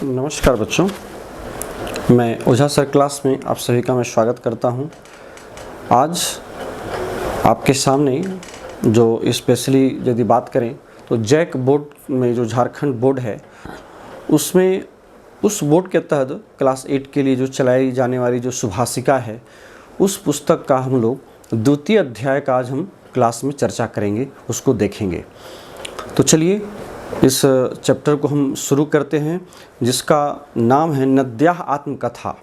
नमस्कार बच्चों, मैं ओझा सर क्लास में आप सभी का मैं स्वागत करता हूं। आज आपके सामने जो स्पेशली यदि बात करें तो जैक बोर्ड में जो झारखंड बोर्ड है उसमें उस बोर्ड के तहत क्लास 8 के लिए जो चलाई जाने वाली जो सुभाषिका है उस पुस्तक का हम लोग द्वितीय अध्याय का आज हम क्लास में चर्चा करेंगे, उसको देखेंगे। तो चलिए इस चैप्टर को हम शुरू करते हैं जिसका नाम है नद्याः आत्मकथा।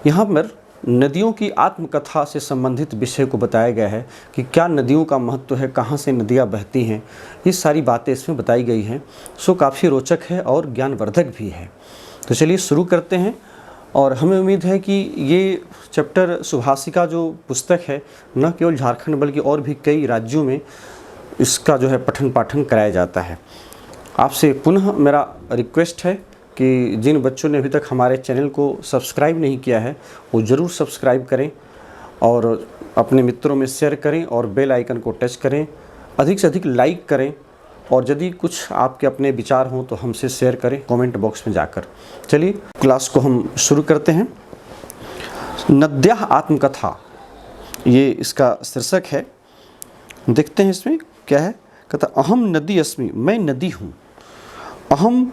यहाँ पर नदियों की आत्मकथा से संबंधित विषय को बताया गया है कि क्या नदियों का महत्व है, कहाँ से नदियाँ बहती हैं, ये सारी बातें इसमें बताई गई हैं। सो काफ़ी रोचक है और ज्ञानवर्धक भी है। तो चलिए शुरू करते हैं। और हमें उम्मीद है कि ये चैप्टर सुभाषिका जो पुस्तक है न केवल झारखंड बल्कि और भी कई राज्यों में इसका जो है पठन पाठन कराया जाता है। आपसे पुनः मेरा रिक्वेस्ट है कि जिन बच्चों ने अभी तक हमारे चैनल को सब्सक्राइब नहीं किया है वो ज़रूर सब्सक्राइब करें और अपने मित्रों में शेयर करें और बेल आइकन को टच करें, अधिक से अधिक लाइक करें और यदि कुछ आपके अपने विचार हों तो हमसे शेयर करें कमेंट बॉक्स में जाकर। चलिए क्लास को हम शुरू करते हैं। नद्याः आत्मकथा ये इसका शीर्षक है। देखते हैं इसमें क्या है। कहता अहम नदी अस्मि, मैं नदी हूँ। अहम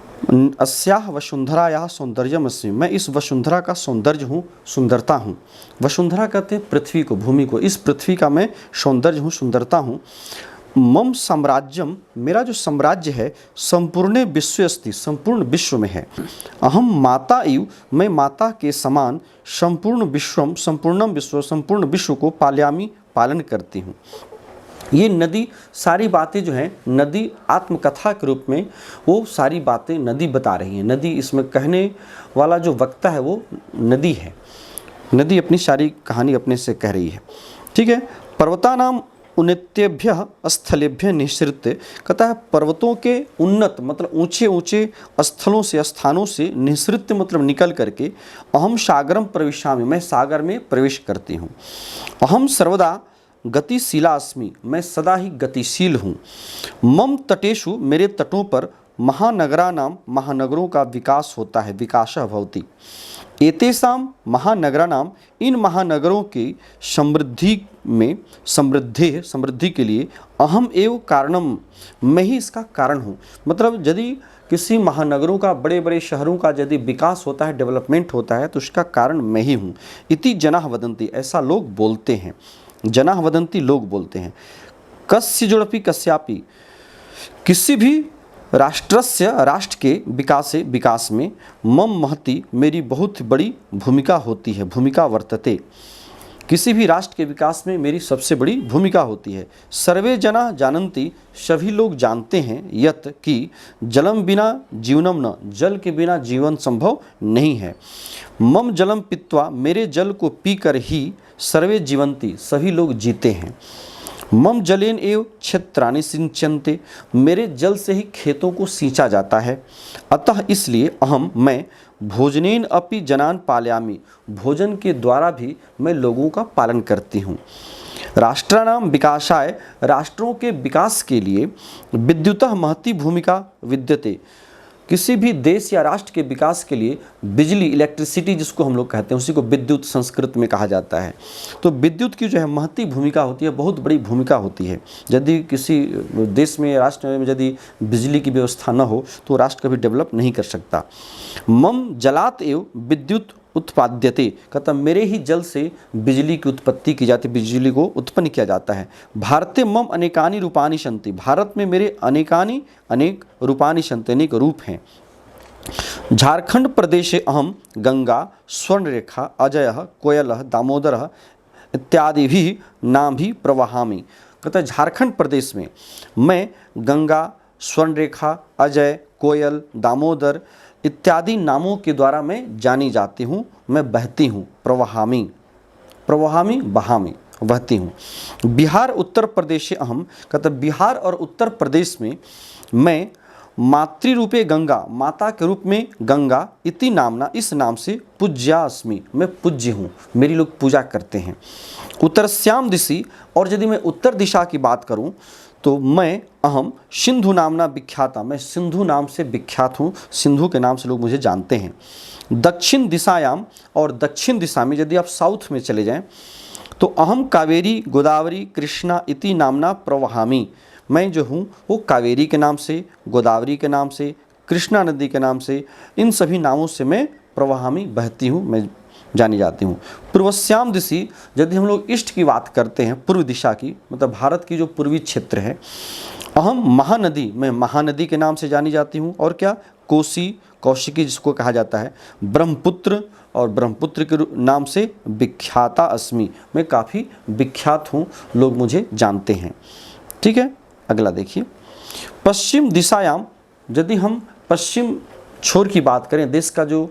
अस्याः वसुंधरायाः सौंदर्यम अस्मि, मैं इस वसुंधरा का सौंदर्य हूँ, सुंदरता हूँ। वसुंधरा कहते हैं पृथ्वी को, भूमि को। इस पृथ्वी का मैं सौंदर्य हूँ, सुंदरता हूँ। मम साम्राज्यम, मेरा जो साम्राज्य है, संपूर्ण विश्व अस्ति, संपूर्ण विश्व में है। अहम माता इव, मैं माता के समान संपूर्ण विश्वम, संपूर्णम विश्व, संपूर्ण विश्व को पालयामी, पालन करती हूँ। ये नदी सारी बातें जो हैं नदी आत्मकथा के रूप में वो सारी बातें नदी बता रही हैं। नदी इसमें कहने वाला जो वक्ता है वो नदी है। नदी अपनी सारी कहानी अपने से कह रही है। ठीक है। पर्वतानाम उन्नतेभ्यः स्थलेभ्यः निःसृत्य, कहता है पर्वतों के उन्नत मतलब ऊंचे ऊंचे स्थलों से, स्थानों से, निःसृत्य मतलब निकल करके, अहम सागरम प्रविशामि, मैं सागर में प्रवेश करती हूँ। अहम सर्वदा गतिशीला अस्मि, मैं सदा ही गतिशील हूँ। मम तटेषु, मेरे तटों पर, महानगरा नाम, महानगरों का विकास होता है, विकासः भवति। एतेषां महानगरा नाम, इन महानगरों की समृद्धि में, समृद्धि के लिए अहम एव कारणम, मैं ही इसका कारण हूँ। मतलब यदि किसी महानगरों का, बड़े बड़े शहरों का यदि विकास होता है, डेवलपमेंट होता है तो उसका कारण मैं ही हूँ। इति जनाः वदन्ति, ऐसा लोग बोलते हैं। जनाः वदन्ति, लोग बोलते हैं। कस्य जोड़पि कस्यापि, किसी भी राष्ट्रस्य, राष्ट्र के विकास में मम महति, मेरी बहुत बड़ी भूमिका होती है। भूमिका वर्तते, किसी भी राष्ट्र के विकास में मेरी सबसे बड़ी भूमिका होती है। सर्वे जना जानन्ति, सभी लोग जानते हैं, यत् कि जलम बिना जीवनम न, जल के बिना जीवन संभव नहीं है। मम जलम पीत्वा, मेरे जल को पीकर ही सर्वे जीवन्ति, सभी लोग जीते हैं। मम जलेन एव क्षेत्राणि सिंच्यन्ते, मेरे जल से ही खेतों को सींचा जाता है। अतः इसलिए अहम, मैं भोजनेन अपि जनान पालयामि, भोजन के द्वारा भी मैं लोगों का पालन करती हूँ। राष्ट्राणाम विकासाय, राष्ट्रों के विकास के लिए, विद्युतः महती भूमिका विद्यते, किसी भी देश या राष्ट्र के विकास के लिए बिजली, इलेक्ट्रिसिटी जिसको हम लोग कहते हैं, उसी को विद्युत संस्कृत में कहा जाता है। तो विद्युत की जो है महती भूमिका होती है, बहुत बड़ी भूमिका होती है। यदि किसी देश में, राष्ट्र में यदि बिजली की व्यवस्था न हो तो राष्ट्र कभी डेवलप नहीं कर सकता। मम जलात एव विद्युत उत्पाद्यते, कहता मेरे ही जल से बिजली की उत्पत्ति की जाती है, बिजली को उत्पन्न किया जाता है। भारते मम अनेकानि रूपानि सन्ति, भारत में मेरे अनेक रूपानि सन्ति, अनेक रूप हैं। झारखंड प्रदेशे अहम गंगा, स्वर्णरेखा, अजयः, कोयलः, दामोदरः इत्यादि भी नाम भी प्रवहामि, कहता है झारखंड प्रदेश में मैं गंगा, स्वर्णरेखा, अजय, कोयल, दामोदर इत्यादि नामों के द्वारा मैं जानी जाती हूँ, मैं बहती हूँ। प्रवहामी, प्रवहामी बहामी, बहती हूँ। बिहार उत्तर प्रदेश अहम, कहते बिहार और उत्तर प्रदेश में मैं मातृरूपे गंगा, माता के रूप में गंगा, इति नामना, इस नाम से पूज्यास्मि, मैं पूज्य हूँ, मेरी लोग पूजा करते हैं। उत्तरस्याम दिशि, और यदि मैं उत्तर दिशा की बात करूँ तो मैं अहम सिंधु नामना विख्याता, मैं सिंधु नाम से विख्यात हूँ, सिंधु के नाम से लोग मुझे जानते हैं। दक्षिण दिशायाम, और दक्षिण दिशा में यदि आप साउथ में चले जाएं तो अहम कावेरी गोदावरी कृष्णा इति नामना प्रवहामि, मैं जो हूँ वो कावेरी के नाम से, गोदावरी के नाम से, कृष्णा नदी के नाम से, इन सभी नामों से मैं प्रवहामि बहती हूँ, मैं जानी जाती हूँ। पूर्वश्याम दिशि, यदि हम लोग ईस्ट की बात करते हैं, पूर्व दिशा की, मतलब भारत की जो पूर्वी क्षेत्र है, अहम महानदी, मैं महानदी के नाम से जानी जाती हूँ। और क्या, कोसी, कौशिकी जिसको कहा जाता है, ब्रह्मपुत्र, और ब्रह्मपुत्र के नाम से विख्याता अस्मि, मैं काफ़ी विख्यात हूँ, लोग मुझे जानते हैं। ठीक है, अगला देखिए। पश्चिम दिशायाम, यदि हम पश्चिम छोर की बात करें, देश का जो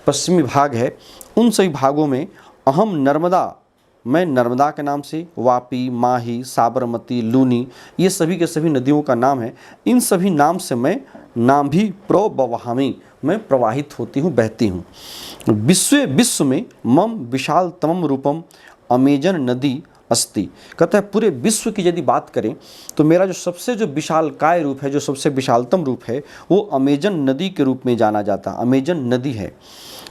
पश्चिमी भाग है, उन सभी भागों में अहम नर्मदा, मैं नर्मदा के नाम से, वापी, माही, साबरमती, लूनी, ये सभी के सभी नदियों का नाम है। इन सभी नाम से मैं नाम भी प्रवहामि, मैं प्रवाहित होती हूँ, बहती हूँ। विश्व में मम विशालतमम रूपम अमेजन नदी अस्ति, कहता है पूरे विश्व की यदि बात करें तो मेरा जो सबसे जो विशालकाय रूप है, जो सबसे विशालतम रूप है, वो अमेजन नदी के रूप में जाना जाता है, अमेजन नदी है।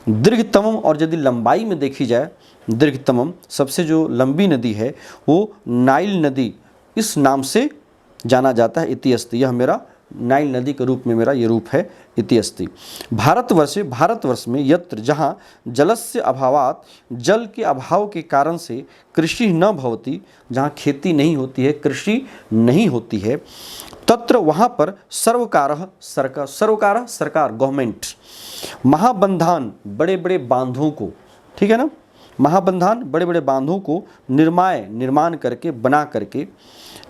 दीर्घतमम, और यदि लंबाई में देखी जाए, दीर्घतमम सबसे जो लंबी नदी है वो नाइल नदी, इस नाम से जाना जाता है, इति अस्ति, यह मेरा नाइल नदी के रूप में मेरा ये रूप है, इति अस्ति। भारतवर्ष में यत्र, जहाँ जलस्य अभावात, जल के अभाव के कारण से कृषि न भवति, जहाँ खेती नहीं होती है, कृषि नहीं होती है, तत्र वहाँ पर सर्वकारः, सरकार गवर्नमेंट, महाबंधान, बड़े बड़े बांधों को, ठीक है ना, महाबंधान बड़े बड़े बांधों को निर्माण करके, बना करके,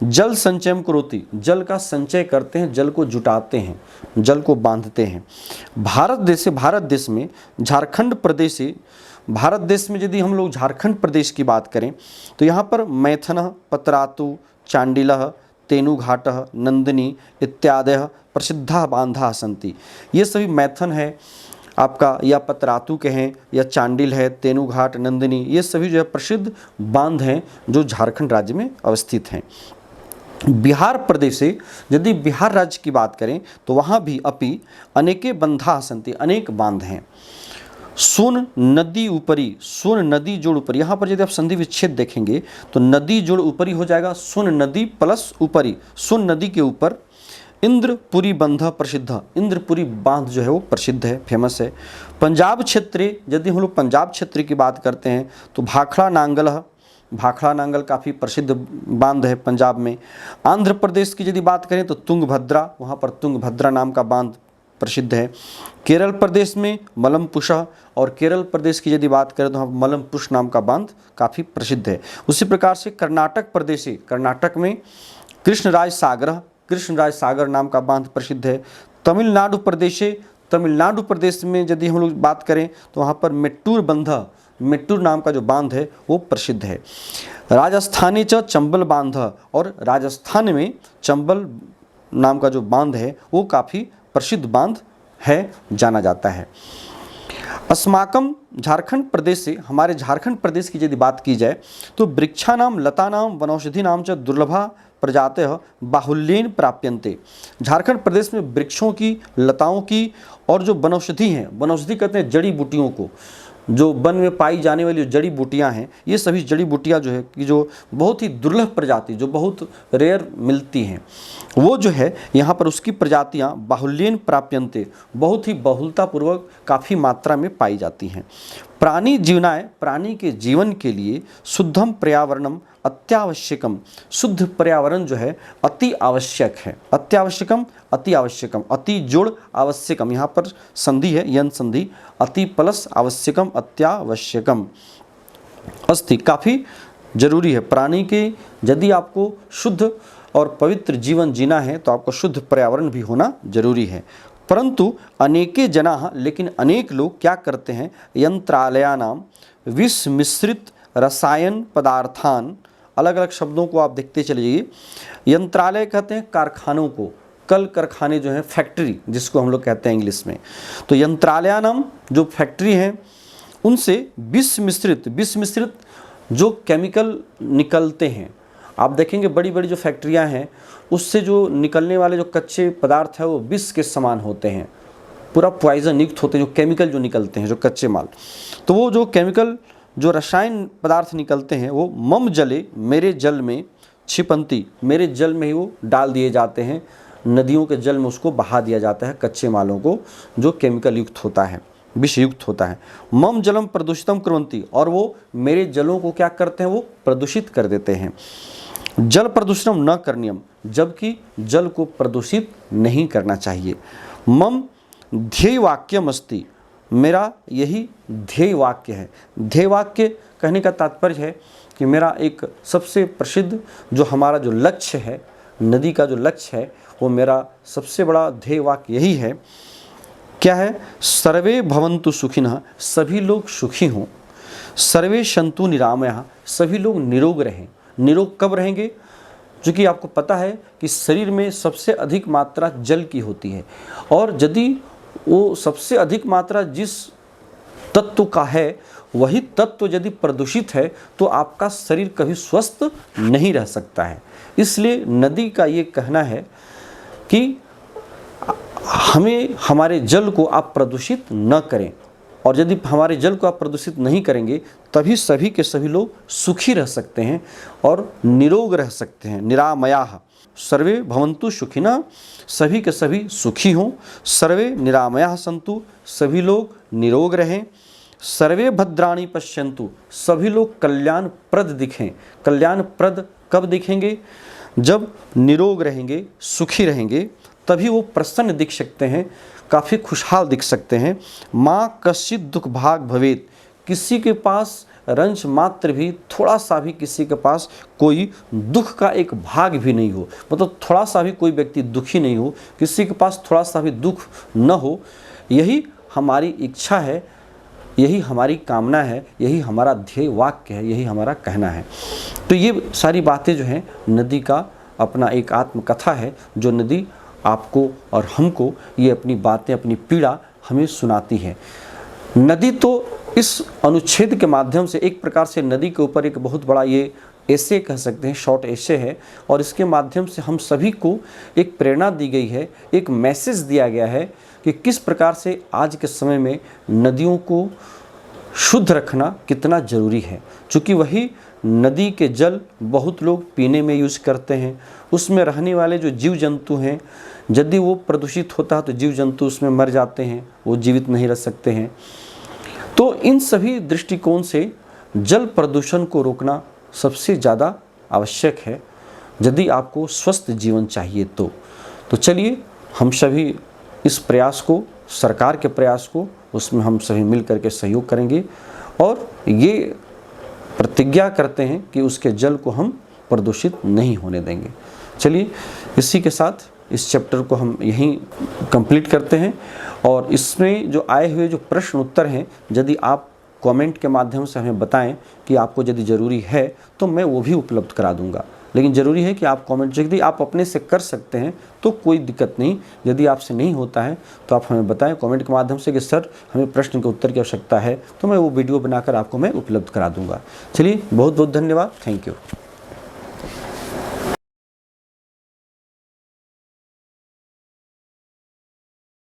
जल संचयम करोति, जल का संचय करते हैं, जल को जुटाते हैं, जल को बांधते हैं। भारत देश में झारखंड प्रदेश, भारत देश में यदि हम लोग झारखंड प्रदेश की बात करें तो यहाँ पर मैथनः, पतरातु, चांडिलः, तेनुघाटः, नंदिनी इत्यादयः प्रसिद्धा बांधा सन्ति। ये सभी मैथन है आपका, या पतरातु के हैं, या चांडिल है, तेनुघाट, नंदिनी, ये सभी जो है प्रसिद्ध बांध हैं जो झारखंड राज्य में अवस्थित हैं। बिहार प्रदेश से यदि बिहार राज्य की बात करें तो वहाँ भी अपि अनेके बंधा सन्ति, अनेक बांध हैं। सोन नदी ऊपरी, सोन नदी जोड़ ऊपरी, यहाँ पर यदि आप संधि विच्छेद देखेंगे तो नदी जोड़ ऊपरी हो जाएगा, सोन नदी प्लस ऊपरी, सोन नदी के ऊपर इंद्रपुरी बंध प्रसिद्ध, इंद्रपुरी बांध जो है वो प्रसिद्ध है, फेमस है। पंजाब क्षेत्र, यदि हम लोग पंजाब क्षेत्र की बात करते हैं तो भाखड़ा नांगल काफ़ी प्रसिद्ध बांध है पंजाब में। आंध्र प्रदेश की यदि बात करें तो तुंगभद्रा, वहाँ पर तुंगभद्रा नाम का बांध प्रसिद्ध है। केरल प्रदेश में मलमपुषा, और केरल प्रदेश की यदि बात करें तो मलमपुष नाम का बांध काफ़ी प्रसिद्ध है। उसी प्रकार से कर्नाटक प्रदेश, कर्नाटक में कृष्णराज सागर नाम का बांध प्रसिद्ध है। तमिलनाडु प्रदेश में यदि हम लोग बात करें तो वहाँ पर मेट्टूर नाम का जो बांध है वो प्रसिद्ध है। राजस्थानी चंबल बांध, और राजस्थान में चंबल नाम का जो बांध है वो काफ़ी प्रसिद्ध बांध है, जाना जाता है। अस्माकम झारखंड प्रदेश से, हमारे झारखंड प्रदेश की यदि बात की जाए तो वृक्षानाम लतानाम वनौषधीनाम च दुर्लभा प्रजातयः बाहुल्येन प्राप्यन्ते। झारखंड प्रदेश में वृक्षों की, लताओं की, और जो वनौषधि हैं, वनौषधि कहते हैं जड़ी बूटियों को, जो वन में पाई जाने वाली जड़ी बूटियां हैं, ये सभी जड़ी बूटियां जो है कि जो बहुत ही दुर्लभ प्रजाति, जो बहुत रेयर मिलती हैं, वो जो है यहाँ पर उसकी प्रजातियाँ बाहुल्येन प्राप्यन्ते, बहुत ही बहुलतापूर्वक काफ़ी मात्रा में पाई जाती हैं। प्राणी जीवनाय, प्राणी के जीवन के लिए शुद्धम पर्यावरणम अत्यावश्यकम, शुद्ध पर्यावरण जो है अति आवश्यक है। अत्यावश्यकम, अति आवश्यकम, अति जोड़ आवश्यकम, यहाँ पर संधि है, यन संधि, अति प्लस आवश्यकम अत्यावश्यकम अस्ति, काफ़ी जरूरी है। प्राणी के यदि आपको शुद्ध और पवित्र जीवन जीना है तो आपको शुद्ध पर्यावरण भी होना जरूरी है। परंतु अनेके जना, लेकिन अनेक लोग क्या करते हैं, यंत्रालयानाम विष मिश्रित रसायन पदार्थान, अलग अलग शब्दों को आप देखते चले जाइए। यंत्रालय कहते हैं कारखानों को, कल कारखाने जो हैं, फैक्ट्री जिसको हम लोग कहते हैं इंग्लिश में, तो यंत्रालयानाम जो फैक्ट्री हैं उनसे विष मिश्रित जो केमिकल निकलते हैं, आप देखेंगे बड़ी बड़ी जो फैक्ट्रियां हैं उससे जो निकलने वाले जो कच्चे पदार्थ है वो विष के समान होते हैं, पूरा पॉइजन युक्त होते हैं, जो केमिकल जो निकलते हैं, जो कच्चे माल। तो वो जो केमिकल जो रसायन पदार्थ निकलते हैं वो मम जले मेरे जल में छिपंती, मेरे जल में ही वो डाल दिए जाते हैं, नदियों के जल में उसको बहा दिया जाता है कच्चे मालों को जो केमिकल युक्त होता है, विष युक्त होता है। मम जलम प्रदूषितम कुर्वन्ति, और वो मेरे जलों को क्या करते हैं, वो प्रदूषित कर देते हैं। जल प्रदूषणम न करनियम, जबकि जल को प्रदूषित नहीं करना चाहिए। मम ध्येय वाक्यम अस्ति, मेरा यही ध्येय वाक्य है। ध्येय वाक्य कहने का तात्पर्य है कि मेरा एक सबसे प्रसिद्ध जो हमारा जो लक्ष्य है, नदी का जो लक्ष्य है, वो मेरा सबसे बड़ा ध्येय वाक्य यही है। क्या है? सर्वे भवन्तु सुखिनः, सभी लोग सुखी हों। सर्वे सन्तु निरामयाः, सभी लोग निरोग रहें। निरोग कब रहेंगे? क्योंकि आपको पता है कि शरीर में सबसे अधिक मात्रा जल की होती है, और यदि वो सबसे अधिक मात्रा जिस तत्व का है वही तत्व यदि प्रदूषित है तो आपका शरीर कभी स्वस्थ नहीं रह सकता है। इसलिए नदी का ये कहना है कि हमें हमारे जल को आप प्रदूषित न करें, और यदि हमारे जल को आप प्रदूषित नहीं करेंगे तभी सभी के सभी लोग सुखी रह सकते हैं और निरोग रह सकते हैं। निरामयाः, सर्वे भवन्तु सुखिनः, सभी के सभी सुखी हों। सर्वे निरामयाः सन्तु, सभी लोग निरोग रहें। सर्वे भद्राणि पश्यन्तु, सभी लोग कल्याणप्रद दिखें। कल्याणप्रद कब दिखेंगे? जब निरोग रहेंगे, सुखी रहेंगे, तभी वो प्रसन्न दिख सकते हैं, काफ़ी खुशहाल दिख सकते हैं। माँ कश्चित दुख भाग भवेत, किसी के पास रंज मात्र भी, थोड़ा सा भी किसी के पास कोई दुख का एक भाग भी नहीं हो, मतलब थोड़ा सा भी कोई व्यक्ति दुखी नहीं हो, किसी के पास थोड़ा सा भी दुख न हो। यही हमारी इच्छा है, यही हमारी कामना है, यही हमारा ध्येय वाक्य है, यही हमारा कहना है। तो ये सारी बातें जो हैं नदी का अपना एक आत्मकथा है, जो नदी आपको और हमको ये अपनी बातें, अपनी पीड़ा हमें सुनाती है। नदी तो इस अनुच्छेद के माध्यम से एक प्रकार से नदी के ऊपर एक बहुत बड़ा ये ऐसे कह सकते हैं, शॉर्ट ऐसे है, और इसके माध्यम से हम सभी को एक प्रेरणा दी गई है, एक मैसेज दिया गया है कि किस प्रकार से आज के समय में नदियों को शुद्ध रखना कितना ज़रूरी है। चूँकि वही नदी के जल बहुत लोग पीने में यूज़ करते हैं, उसमें रहने वाले जो जीव जंतु हैं, यदि वो प्रदूषित होता है तो जीव जंतु उसमें मर जाते हैं, वो जीवित नहीं रह सकते हैं। तो इन सभी दृष्टिकोण से जल प्रदूषण को रोकना सबसे ज़्यादा आवश्यक है, यदि आपको स्वस्थ जीवन चाहिए तो चलिए हम सभी इस प्रयास को, सरकार के प्रयास को, उसमें हम सभी मिल करके सहयोग करेंगे और ये प्रतिज्ञा करते हैं कि उसके जल को हम प्रदूषित नहीं होने देंगे। चलिए इसी के साथ इस चैप्टर को हम यहीं कंप्लीट करते हैं, और इसमें जो आए हुए जो प्रश्न उत्तर हैं, यदि आप कमेंट के माध्यम से हमें बताएं कि आपको यदि ज़रूरी है तो मैं वो भी उपलब्ध करा दूंगा। लेकिन ज़रूरी है कि आप कमेंट, यदि आप अपने से कर सकते हैं तो कोई दिक्कत नहीं, यदि आपसे नहीं होता है तो आप हमें बताएं कमेंट के माध्यम से कि सर हमें प्रश्न के उत्तर की आवश्यकता है, तो मैं वो वीडियो बनाकर आपको मैं उपलब्ध करा दूंगा। चलिए बहुत बहुत धन्यवाद, थैंक यू।